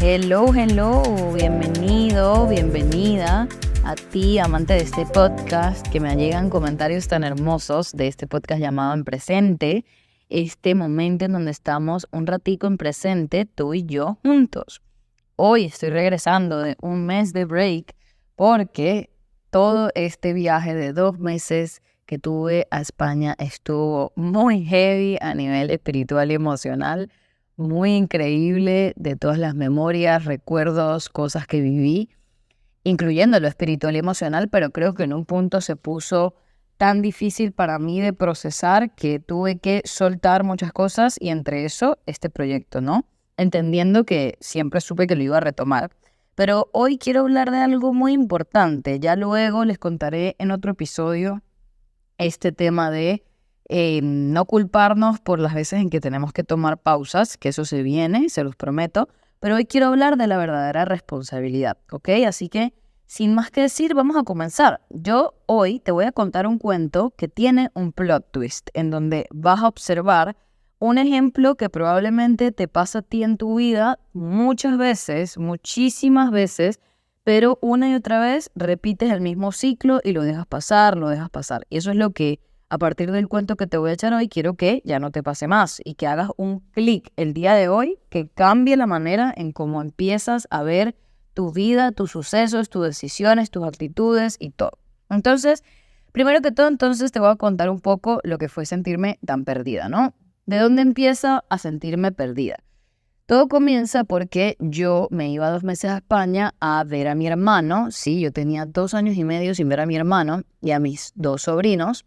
Hello, bienvenido, bienvenida a ti, amante de este podcast, que me llegan comentarios tan hermosos de este podcast llamado En Presente, este momento en donde estamos un ratico en presente, tú y yo juntos. Hoy estoy regresando de un mes de break porque todo este viaje de 2 meses que tuve a España estuvo muy heavy a nivel espiritual y emocional, muy increíble, de todas las memorias, recuerdos, cosas que viví, incluyendo lo espiritual y emocional, pero creo que en un punto se puso tan difícil para mí de procesar que tuve que soltar muchas cosas y entre eso este proyecto, ¿no? Entendiendo que siempre supe que lo iba a retomar. Pero hoy quiero hablar de algo muy importante. Ya luego les contaré en otro episodio este tema de no culparnos por las veces en que tenemos que tomar pausas, que eso se viene, se los prometo, pero hoy quiero hablar de la verdadera responsabilidad, ¿ok? Así que, sin más que decir, vamos a comenzar. Yo hoy te voy a contar un cuento que tiene un plot twist, en donde vas a observar un ejemplo que probablemente te pasa a ti en tu vida muchas veces, muchísimas veces, pero una y otra vez repites el mismo ciclo y lo dejas pasar, lo dejas pasar. Y eso es lo que, a partir del cuento que te voy a echar hoy, quiero que ya no te pase más y que hagas un clic el día de hoy que cambie la manera en cómo empiezas a ver tu vida, tus sucesos, tus decisiones, tus actitudes y todo. Entonces, primero que todo, te voy a contar un poco lo que fue sentirme tan perdida, ¿no? ¿De dónde empieza a sentirme perdida? Todo comienza porque yo me iba 2 meses a España a ver a mi hermano. Sí, yo tenía 2 años y medio sin ver a mi hermano y a mis 2 sobrinos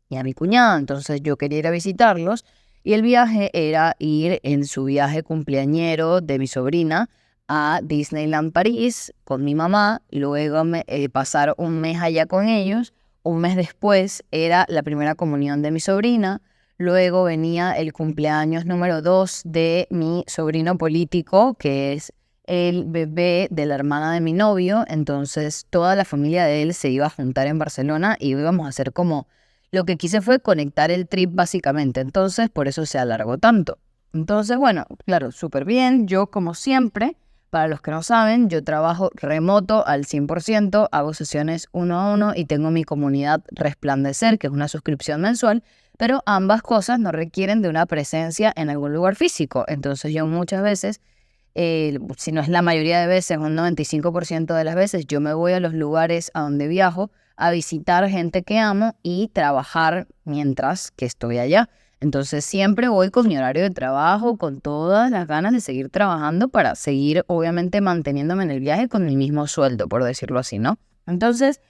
y a mi cuñada. Entonces yo quería ir a visitarlos y el viaje era ir en su viaje cumpleañero de mi sobrina a Disneyland París con mi mamá. Luego pasar un mes allá con ellos. Un mes después era la primera comunión de mi sobrina. Luego venía el cumpleaños número 2 de mi sobrino político, que es el bebé de la hermana de mi novio. Entonces toda la familia de él se iba a juntar en Barcelona y íbamos a hacer como... Lo que quise fue conectar el trip básicamente. Entonces por eso se alargó tanto. Entonces, bueno, claro, súper bien. Yo, como siempre, para los que no saben, yo trabajo remoto al 100%, hago sesiones 1 a 1 y tengo mi comunidad Resplandecer, que es una suscripción mensual. Pero ambas cosas no requieren de una presencia en algún lugar físico. Entonces yo muchas veces, si no es la mayoría de veces, un 95% de las veces, yo me voy a los lugares a donde viajo a visitar gente que amo y trabajar mientras que estoy allá. Entonces siempre voy con mi horario de trabajo, con todas las ganas de seguir trabajando para seguir obviamente manteniéndome en el viaje con el mismo sueldo, por decirlo así, ¿no? Entonces...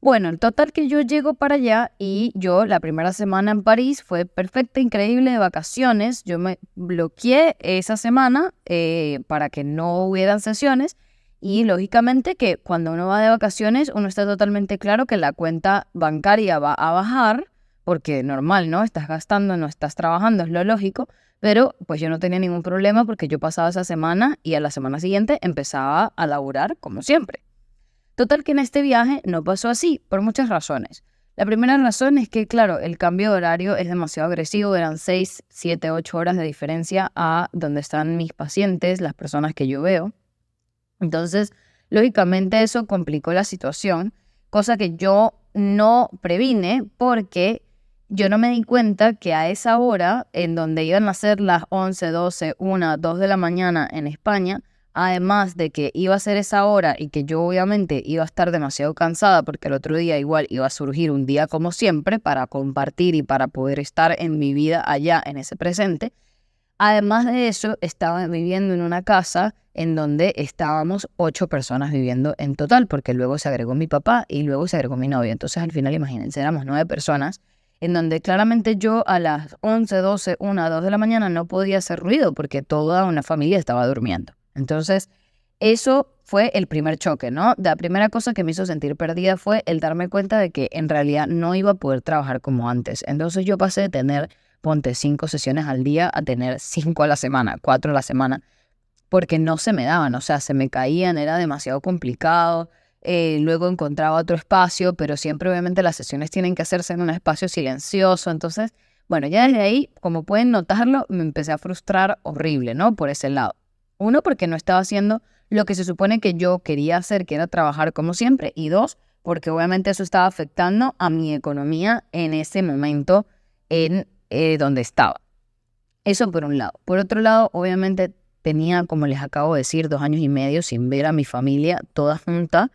Bueno, el total que yo llego para allá y yo la primera semana en París fue perfecta, increíble, de vacaciones. Yo me bloqueé esa semana para que no hubieran sesiones y lógicamente que cuando uno va de vacaciones uno está totalmente claro que la cuenta bancaria va a bajar porque normal, ¿no? Estás gastando, no estás trabajando, es lo lógico, pero pues yo no tenía ningún problema porque yo pasaba esa semana y a la semana siguiente empezaba a laburar como siempre. Total que en este viaje no pasó así, por muchas razones. La primera razón es que, claro, el cambio de horario es demasiado agresivo, eran 6, 7, 8 horas de diferencia a donde están mis pacientes, las personas que yo veo. Entonces, lógicamente eso complicó la situación, cosa que yo no previne porque yo no me di cuenta que a esa hora, en donde iban a ser las 11, 12, 1, 2 de la mañana en España, además de que iba a ser esa hora y que yo obviamente iba a estar demasiado cansada porque el otro día igual iba a surgir un día como siempre para compartir y para poder estar en mi vida allá en ese presente. Además de eso, estaba viviendo en una casa en donde estábamos 8 personas viviendo en total, porque luego se agregó mi papá y luego se agregó mi novio. Entonces al final, imagínense, éramos 9 personas, en donde claramente yo a las 11, 12, 1, 2 de la mañana no podía hacer ruido porque toda una familia estaba durmiendo. Entonces, eso fue el primer choque, ¿no? La primera cosa que me hizo sentir perdida fue el darme cuenta de que en realidad no iba a poder trabajar como antes. Entonces yo pasé de tener, ponte, 5 sesiones al día a tener 5 a la semana, 4 a la semana, porque no se me daban, o sea, se me caían, era demasiado complicado. Luego encontraba otro espacio, pero siempre obviamente las sesiones tienen que hacerse en un espacio silencioso. Entonces, bueno, ya desde ahí, como pueden notarlo, me empecé a frustrar horrible, ¿no? Por ese lado. Uno, porque no estaba haciendo lo que se supone que yo quería hacer, que era trabajar como siempre. Y dos, porque obviamente eso estaba afectando a mi economía en ese momento en donde estaba. Eso por un lado. Por otro lado, obviamente tenía, como les acabo de decir, 2 años y medio sin ver a mi familia toda junta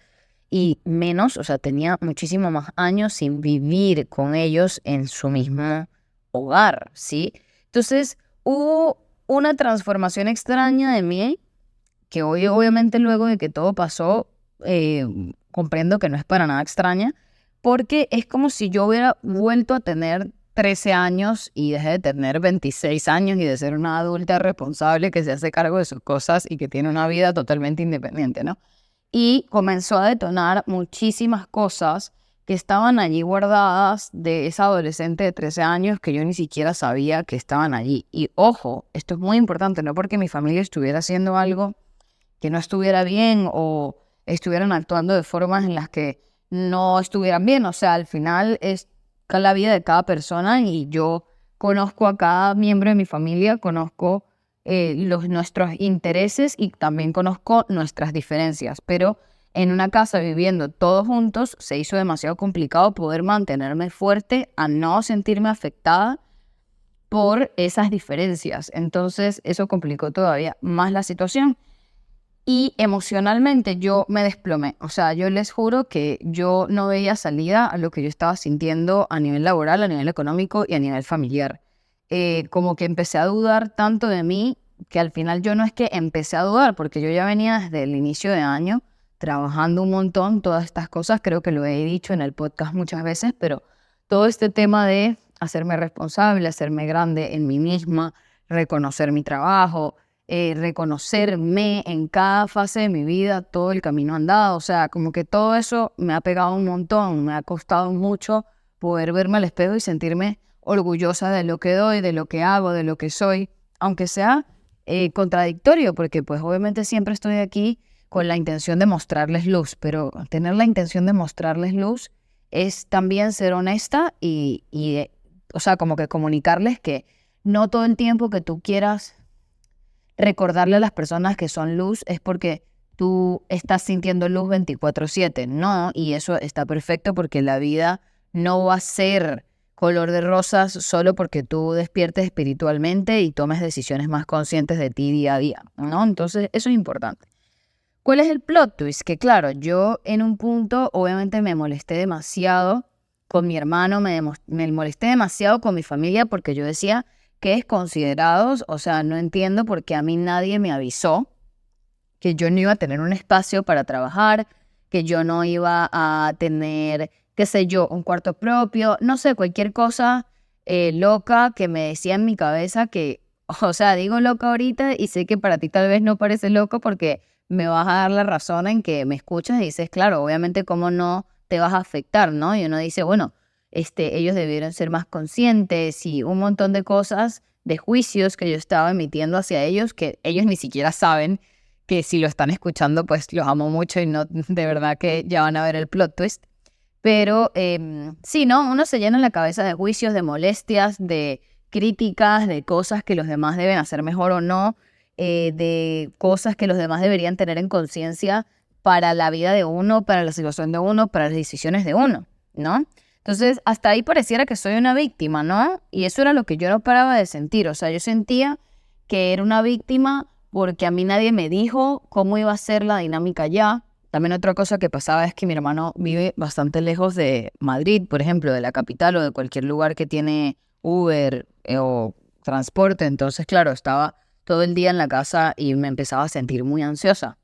y menos, o sea, tenía muchísimo más años sin vivir con ellos en su mismo hogar, ¿sí? Entonces, hubo una transformación extraña de mí que hoy, obviamente, luego de que todo pasó, comprendo que no es para nada extraña, porque es como si yo hubiera vuelto a tener 13 años y dejé de tener 26 años y de ser una adulta responsable que se hace cargo de sus cosas y que tiene una vida totalmente independiente, ¿no? Y comenzó a detonar muchísimas cosas que estaban allí guardadas de esa adolescente de 13 años que yo ni siquiera sabía que estaban allí. Y ojo, esto es muy importante, no porque mi familia estuviera haciendo algo que no estuviera bien o estuvieran actuando de formas en las que no estuvieran bien. O sea, al final es la vida de cada persona y yo conozco a cada miembro de mi familia, conozco nuestros intereses y también conozco nuestras diferencias, pero en una casa viviendo todos juntos se hizo demasiado complicado poder mantenerme fuerte a no sentirme afectada por esas diferencias. Entonces eso complicó todavía más la situación. Y emocionalmente yo me desplomé. O sea, yo les juro que yo no veía salida a lo que yo estaba sintiendo a nivel laboral, a nivel económico y a nivel familiar. Como que empecé a dudar tanto de mí que al final yo no es que empecé a dudar, porque yo ya venía desde el inicio de año trabajando un montón todas estas cosas. Creo que lo he dicho en el podcast muchas veces, pero todo este tema de hacerme responsable, hacerme grande en mí misma, reconocer mi trabajo, reconocerme en cada fase de mi vida, todo el camino andado. O sea, como que todo eso me ha pegado un montón, me ha costado mucho poder verme al espejo y sentirme orgullosa de lo que doy, de lo que hago, de lo que soy, aunque sea contradictorio, porque pues obviamente siempre estoy aquí con la intención de mostrarles luz, pero tener la intención de mostrarles luz es también ser honesta y o sea, como que comunicarles que no todo el tiempo que tú quieras recordarle a las personas que son luz es porque tú estás sintiendo luz 24/7. No, y eso está perfecto porque la vida no va a ser color de rosas solo porque tú despiertes espiritualmente y tomes decisiones más conscientes de ti día a día, ¿no? Entonces, eso es importante. ¿Cuál es el plot twist? Que claro, yo en un punto obviamente me molesté demasiado con mi hermano, me molesté demasiado con mi familia porque yo decía que es considerados, o sea, no entiendo por qué a mí nadie me avisó que yo no iba a tener un espacio para trabajar, que yo no iba a tener, qué sé yo, un cuarto propio, no sé, cualquier cosa loca que me decía en mi cabeza que, o sea, digo loca ahorita y sé que para ti tal vez no parece loco porque me vas a dar la razón en que me escuchas y dices, claro, obviamente cómo no te vas a afectar, ¿no? Y uno dice, bueno, ellos debieron ser más conscientes y un montón de cosas, de juicios que yo estaba emitiendo hacia ellos que ellos ni siquiera saben que si lo están escuchando, pues los amo mucho y no, de verdad que ya van a ver el plot twist. Pero sí, ¿no? Uno se llena la cabeza de juicios, de molestias, de críticas, de cosas que los demás deben hacer mejor o no, de cosas que los demás deberían tener en conciencia para la vida de uno, para la situación de uno, para las decisiones de uno, ¿no? Entonces, hasta ahí pareciera que soy una víctima, ¿no? Y eso era lo que yo no paraba de sentir. O sea, yo sentía que era una víctima porque a mí nadie me dijo cómo iba a ser la dinámica allá. También otra cosa que pasaba es que mi hermano vive bastante lejos de Madrid, por ejemplo, de la capital o de cualquier lugar que tiene Uber o transporte. Entonces, claro, estaba todo el día en la casa y me empezaba a sentir muy ansiosa.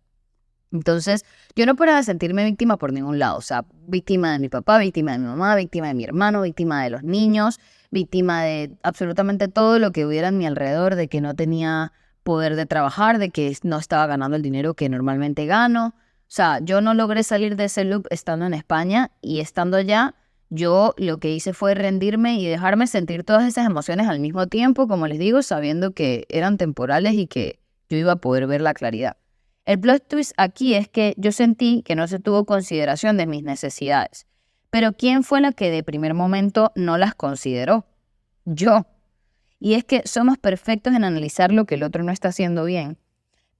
Entonces, yo no paraba de sentirme víctima por ningún lado. O sea, víctima de mi papá, víctima de mi mamá, víctima de mi hermano, víctima de los niños, víctima de absolutamente todo lo que hubiera a mi alrededor, de que no tenía poder de trabajar, de que no estaba ganando el dinero que normalmente gano. O sea, yo no logré salir de ese loop estando en España y estando allá, yo lo que hice fue rendirme y dejarme sentir todas esas emociones al mismo tiempo, como les digo, sabiendo que eran temporales y que yo iba a poder ver la claridad. El plot twist aquí es que yo sentí que no se tuvo consideración de mis necesidades. Pero ¿quién fue la que de primer momento no las consideró? Yo. Y es que somos perfectos en analizar lo que el otro no está haciendo bien,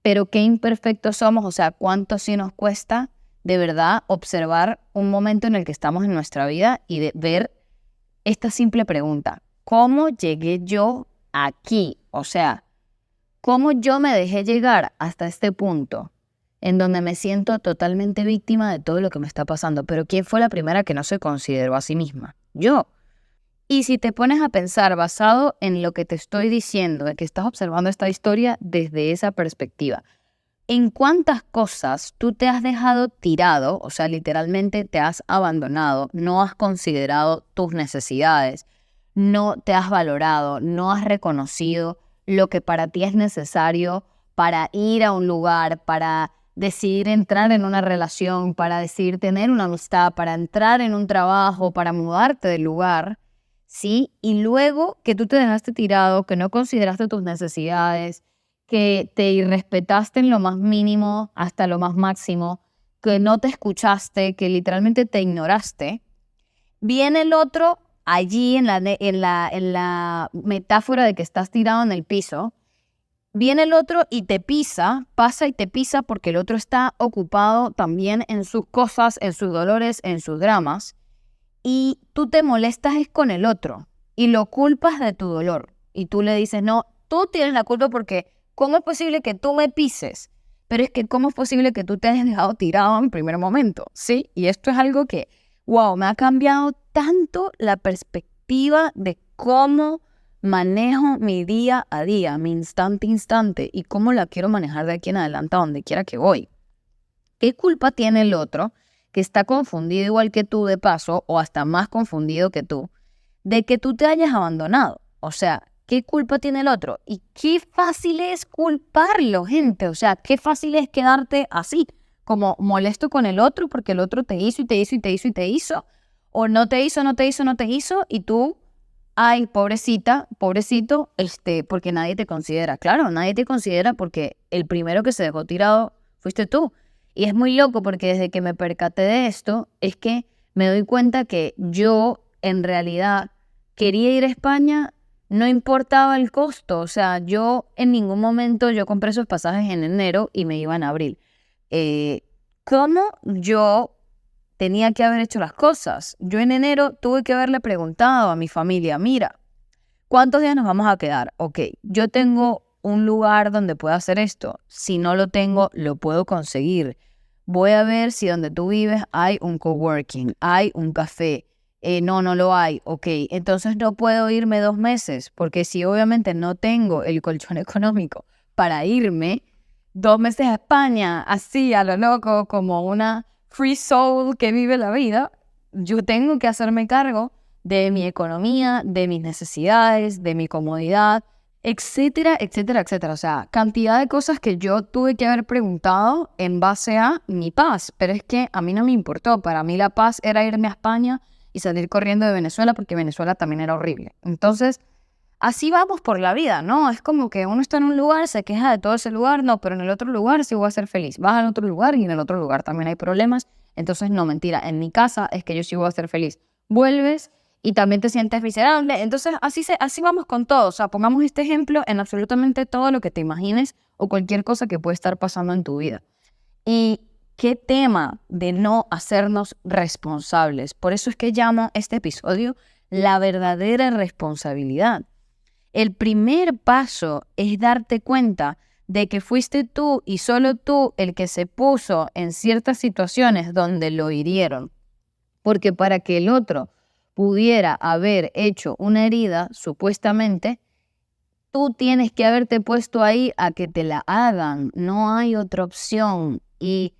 pero qué imperfectos somos, o sea, cuánto sí nos cuesta de verdad observar un momento en el que estamos en nuestra vida y de ver esta simple pregunta: ¿cómo llegué yo aquí? O sea, ¿cómo yo me dejé llegar hasta este punto en donde me siento totalmente víctima de todo lo que me está pasando? Pero ¿quién fue la primera que no se consideró a sí misma? Yo. Y si te pones a pensar basado en lo que te estoy diciendo, de que estás observando esta historia desde esa perspectiva, ¿en cuántas cosas tú te has dejado tirado? O sea, literalmente te has abandonado, no has considerado tus necesidades, no te has valorado, no has reconocido lo que para ti es necesario para ir a un lugar, para decidir entrar en una relación, para decidir tener una amistad, para entrar en un trabajo, para mudarte del lugar, ¿sí? Y luego que tú te dejaste tirado, que no consideraste tus necesidades, que te irrespetaste en lo más mínimo hasta lo más máximo, que no te escuchaste, que literalmente te ignoraste, viene el otro allí en la metáfora de que estás tirado en el piso, viene el otro y te pisa, pasa y te pisa porque el otro está ocupado también en sus cosas, en sus dolores, en sus dramas, y tú te molestas es con el otro y lo culpas de tu dolor. Y tú le dices, no, tú tienes la culpa porque ¿cómo es posible que tú me pises? Pero es que ¿cómo es posible que tú te hayas dejado tirado en primer momento? ¿Sí? Y esto es algo que, wow, me ha cambiado tanto la perspectiva de cómo manejo mi día a día, mi instante a instante, y cómo la quiero manejar de aquí en adelante a donde quiera que voy. ¿Qué culpa tiene el otro, que está confundido igual que tú de paso, o hasta más confundido que tú, de que tú te hayas abandonado? O sea, ¿qué culpa tiene el otro? Y qué fácil es culparlo, gente. O sea, qué fácil es quedarte así, como molesto con el otro porque el otro te hizo y te hizo y te hizo y te hizo, o no te hizo, no te hizo, no te hizo, y tú, ay, pobrecita, pobrecito, porque nadie te considera. Claro, nadie te considera porque el primero que se dejó tirado fuiste tú. Y es muy loco porque desde que me percaté de esto, es que me doy cuenta que yo, en realidad, quería ir a España, no importaba el costo. O sea, yo en ningún momento, yo compré esos pasajes en enero y me iba en abril. ¿Cómo yo tenía que haber hecho las cosas? Yo en enero tuve que haberle preguntado a mi familia, mira, ¿cuántos días nos vamos a quedar? Ok, yo tengo un lugar donde pueda hacer esto. Si no lo tengo, lo puedo conseguir. Voy a ver si donde tú vives hay un coworking, hay un café. No, no lo hay. Ok, entonces no puedo irme 2 meses, porque si obviamente no tengo el colchón económico para irme 2 meses a España, así a lo loco, como una free soul que vive la vida, yo tengo que hacerme cargo de mi economía, de mis necesidades, de mi comodidad, etcétera, etcétera, etcétera. O sea, cantidad de cosas que yo tuve que haber preguntado en base a mi paz. Pero es que a mí no me importó. Para mí la paz era irme a España y salir corriendo de Venezuela porque Venezuela también era horrible. Entonces, así vamos por la vida, ¿no? Es como que uno está en un lugar, se queja de todo ese lugar, no, pero en el otro lugar sí voy a ser feliz. Vas al otro lugar y en el otro lugar también hay problemas. Entonces, no, mentira, en mi casa es que yo sí voy a ser feliz. Vuelves y también te sientes miserable. Entonces, así vamos con todo. O sea, pongamos este ejemplo en absolutamente todo lo que te imagines o cualquier cosa que puede estar pasando en tu vida. Y qué tema de no hacernos responsables. Por eso es que llamo este episodio la verdadera responsabilidad. El primer paso es darte cuenta de que fuiste tú y solo tú el que se puso en ciertas situaciones donde lo hirieron. Porque para que el otro pudiera haber hecho una herida, supuestamente, tú tienes que haberte puesto ahí a que te la hagan. No hay otra opción. Y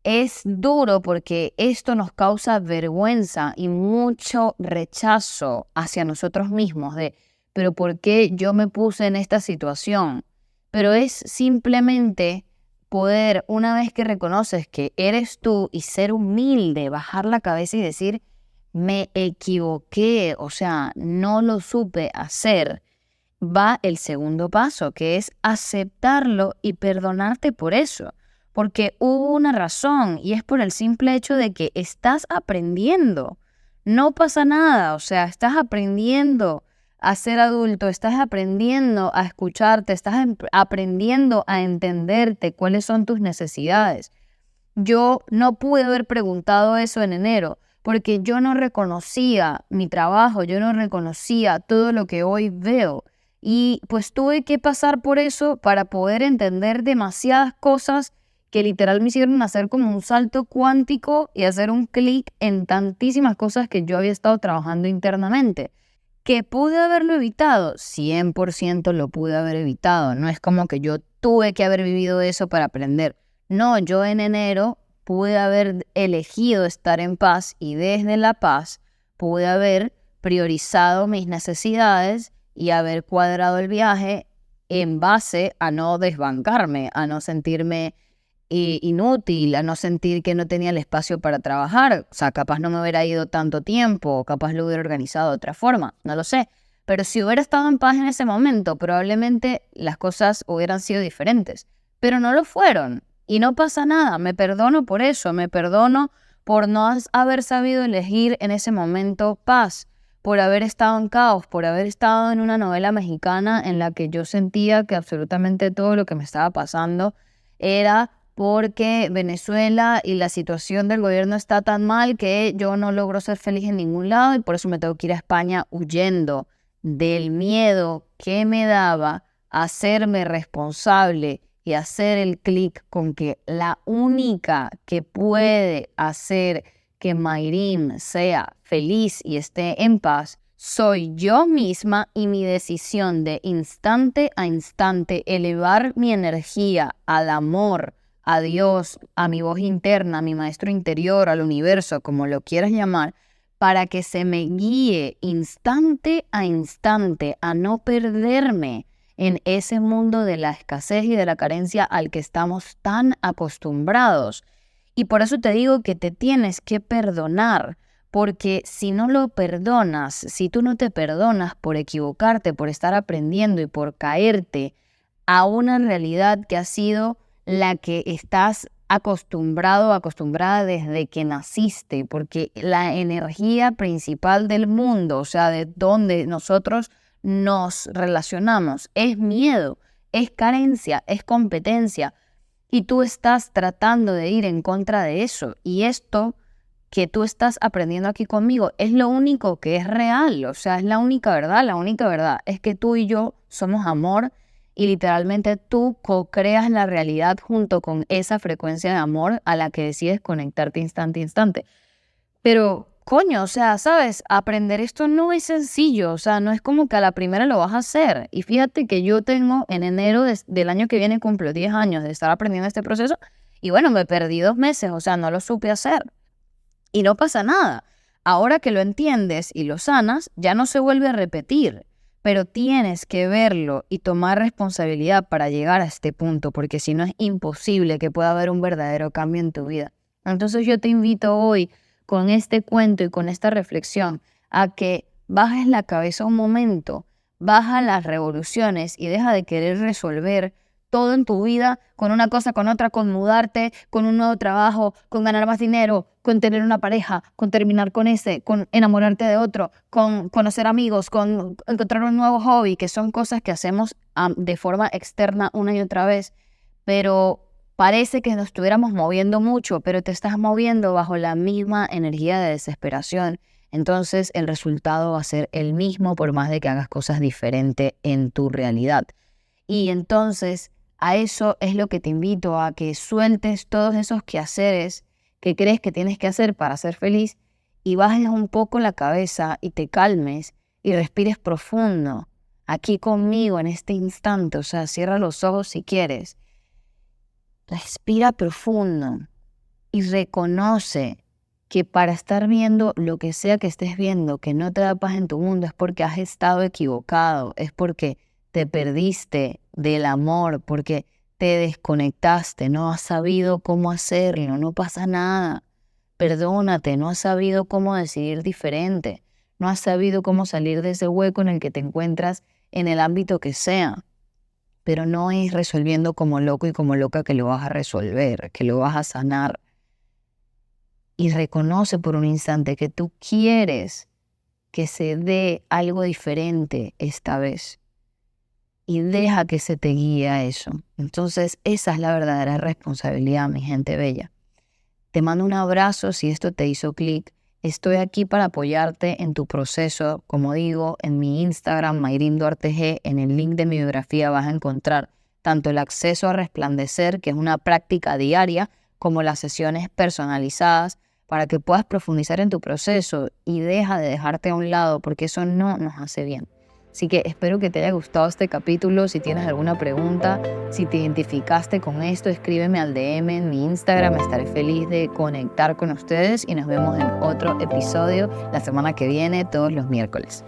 es duro porque esto nos causa vergüenza y mucho rechazo hacia nosotros mismos de, pero ¿por qué yo me puse en esta situación? Pero es simplemente poder, una vez que reconoces que eres tú y ser humilde, bajar la cabeza y decir, me equivoqué, o sea, no lo supe hacer. Va el segundo paso, que es aceptarlo y perdonarte por eso. Porque hubo una razón y es por el simple hecho de que estás aprendiendo. No pasa nada, o sea, estás aprendiendo a ser adulto, estás aprendiendo a escucharte, estás aprendiendo a entenderte cuáles son tus necesidades. Yo no pude haber preguntado eso en enero porque yo no reconocía mi trabajo, yo no reconocía todo lo que hoy veo. Y pues tuve que pasar por eso para poder entender demasiadas cosas que literal me hicieron hacer como un salto cuántico y hacer un clic en tantísimas cosas que yo había estado trabajando internamente. ¿Que pude haberlo evitado? 100% lo pude haber evitado. No es como que yo tuve que haber vivido eso para aprender. No, yo en enero pude haber elegido estar en paz y desde la paz pude haber priorizado mis necesidades y haber cuadrado el viaje en base a no desbancarme, a no sentirme inútil, a no sentir que no tenía el espacio para trabajar. O sea, capaz no me hubiera ido tanto tiempo, capaz lo hubiera organizado de otra forma, no lo sé. Pero si hubiera estado en paz en ese momento, probablemente las cosas hubieran sido diferentes. Pero no lo fueron. Y no pasa nada, me perdono por eso, me perdono por no haber sabido elegir en ese momento paz, por haber estado en caos, por haber estado en una novela mexicana en la que yo sentía que absolutamente todo lo que me estaba pasando era porque Venezuela y la situación del gobierno está tan mal que yo no logro ser feliz en ningún lado y por eso me tengo que ir a España huyendo del miedo que me daba hacerme responsable y hacer el clic con que la única que puede hacer que Mayrin sea feliz y esté en paz soy yo misma y mi decisión de instante a instante elevar mi energía al amor, a Dios, a mi voz interna, a mi maestro interior, al universo, como lo quieras llamar, para que se me guíe instante a no perderme en ese mundo de la escasez y de la carencia al que estamos tan acostumbrados. Y por eso te digo que te tienes que perdonar, porque si no lo perdonas, si tú no te perdonas por equivocarte, por estar aprendiendo y por caerte a una realidad que ha sido la que estás acostumbrado, acostumbrada desde que naciste, porque la energía principal del mundo, o sea, de donde nosotros nos relacionamos, es miedo, es carencia, es competencia, y tú estás tratando de ir en contra de eso, y esto que tú estás aprendiendo aquí conmigo es lo único que es real, o sea, es la única verdad es que tú y yo somos amor y literalmente tú co-creas la realidad junto con esa frecuencia de amor a la que decides conectarte instante a instante. Pero, coño, o sea, ¿sabes? Aprender esto no es sencillo, o sea, no es como que a la primera lo vas a hacer. Y fíjate que yo tengo, en enero del año que viene, cumplo 10 años de estar aprendiendo este proceso y bueno, me perdí 2 meses, o sea, no lo supe hacer. Y no pasa nada. Ahora que lo entiendes y lo sanas, ya no se vuelve a repetir. Pero tienes que verlo y tomar responsabilidad para llegar a este punto, porque si no es imposible que pueda haber un verdadero cambio en tu vida. Entonces yo te invito hoy con este cuento y con esta reflexión a que bajes la cabeza un momento, baja las revoluciones y deja de querer resolver todo en tu vida, con una cosa, con otra, con mudarte, con un nuevo trabajo, con ganar más dinero, con tener una pareja, con terminar con ese, con enamorarte de otro, con conocer amigos, con encontrar un nuevo hobby, que son cosas que hacemos de forma externa una y otra vez, pero parece que nos estuviéramos moviendo mucho, pero te estás moviendo bajo la misma energía de desesperación. Entonces el resultado va a ser el mismo por más de que hagas cosas diferentes en tu realidad. Y entonces a eso es lo que te invito, a que sueltes todos esos quehaceres que crees que tienes que hacer para ser feliz y bajes un poco la cabeza y te calmes y respires profundo aquí conmigo en este instante. O sea, cierra los ojos si quieres. Respira profundo y reconoce que para estar viendo lo que sea que estés viendo que no te da paz en tu mundo es porque has estado equivocado, es porque te perdiste del amor, porque te desconectaste, no has sabido cómo hacerlo, no pasa nada. Perdónate, no has sabido cómo decidir diferente, no has sabido cómo salir de ese hueco en el que te encuentras en el ámbito que sea. Pero no es resolviendo como loco y como loca que lo vas a resolver, que lo vas a sanar. Y reconoce por un instante que tú quieres que se dé algo diferente esta vez. Y deja que se te guíe a eso. Entonces, esa es la verdadera responsabilidad, mi gente bella. Te mando un abrazo si esto te hizo clic. Estoy aquí para apoyarte en tu proceso. Como digo, en mi Instagram, Mayrin Duarte G, en el link de mi biografía vas a encontrar tanto el acceso a Resplandecer, que es una práctica diaria, como las sesiones personalizadas para que puedas profundizar en tu proceso y deja de dejarte a un lado porque eso no nos hace bien. Así que espero que te haya gustado este capítulo. Si tienes alguna pregunta, si te identificaste con esto, escríbeme al DM en mi Instagram. Estaré feliz de conectar con ustedes y nos vemos en otro episodio la semana que viene, todos los miércoles.